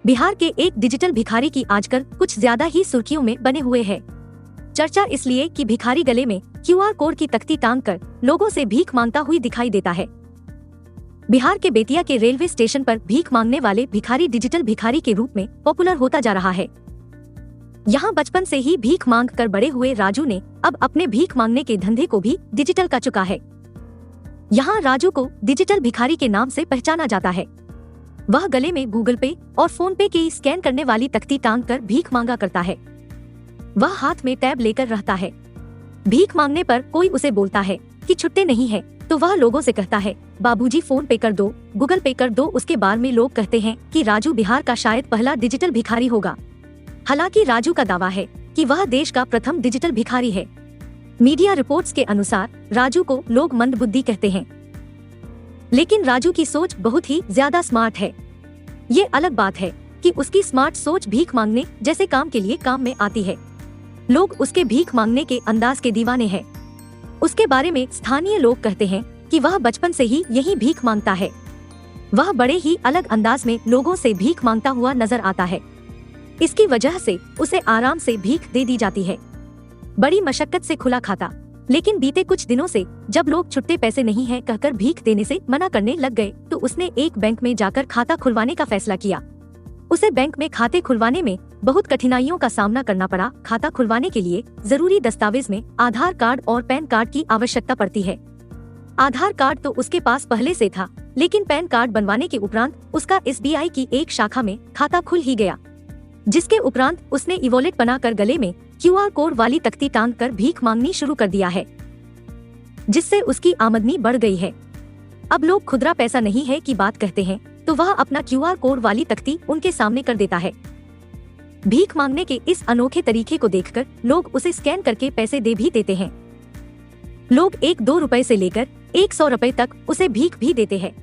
बिहार के एक डिजिटल भिखारी की आजकल कुछ ज्यादा ही सुर्खियों में बने हुए है। चर्चा इसलिए कि भिखारी गले में क्यूआर कोड की तख्ती टांग कर लोगों से भीख मांगता हुई दिखाई देता है। बिहार के बेतिया के रेलवे स्टेशन पर भीख मांगने वाले भिखारी डिजिटल भिखारी के रूप में पॉपुलर होता जा रहा है। यहाँ बचपन से ही भीख मांग कर बड़े हुए राजू ने अब अपने भीख मांगने के धंधे को भी डिजिटल कर चुका है। यहाँ राजू को डिजिटल भिखारी के नाम से पहचाना जाता है। वह गले में गूगल पे और फोन पे की स्कैन करने वाली तख्ती टांग कर भीख मांगा करता है। वह हाथ में टैब लेकर रहता है। भीख मांगने पर कोई उसे बोलता है कि छुट्टे नहीं है तो वह लोगों से कहता है, बाबूजी फोन पे कर दो, गूगल पे कर दो। उसके बारे में लोग कहते हैं कि राजू बिहार का शायद पहला डिजिटल भिखारी होगा। हालांकि राजू का दावा है कि वह देश का प्रथम डिजिटल भिखारी है। मीडिया रिपोर्ट्स के अनुसार राजू को लोग मंदबुद्धि कहते हैं, लेकिन राजू की सोच बहुत ही ज्यादा स्मार्ट है। ये अलग बात है कि उसकी स्मार्ट सोच भीख मांगने जैसे काम के लिए काम में आती है। लोग उसके भीख मांगने के अंदाज के दीवाने हैं। उसके बारे में स्थानीय लोग कहते हैं कि वह बचपन से ही यही भीख मांगता है। वह बड़े ही अलग अंदाज में लोगों से भीख मांगता हुआ नजर आता है। इसकी वजह से उसे आराम से भीख दे दी जाती है, बड़ी मशक्कत से खुला खाता। लेकिन बीते कुछ दिनों से जब लोग छुट्टे पैसे नहीं हैं कहकर भीख देने से मना करने लग गए तो उसने एक बैंक में जाकर खाता खुलवाने का फैसला किया। उसे बैंक में खाते खुलवाने में बहुत कठिनाइयों का सामना करना पड़ा। खाता खुलवाने के लिए जरूरी दस्तावेज में आधार कार्ड और पैन कार्ड की आवश्यकता पड़ती है। आधार कार्ड तो उसके पास पहले से था, लेकिन पैन कार्ड बनवाने के उपरांत उसका SBI की एक शाखा में खाता खुल ही गया, जिसके उपरांत उसने ई-वॉलेट बनाकर गले में क्यूआर कोड वाली तख्ती टांग कर भीख मांगनी शुरू कर दिया है, जिससे उसकी आमदनी बढ़ गई है। अब लोग खुदरा पैसा नहीं है की बात कहते हैं तो वह अपना क्यूआर कोड वाली तख्ती उनके सामने कर देता है। भीख मांगने के इस अनोखे तरीके को देखकर लोग उसे स्कैन करके पैसे दे भी देते हैं। लोग 1-2 रुपए से लेकर 100 रुपए तक उसे भीख भी देते हैं।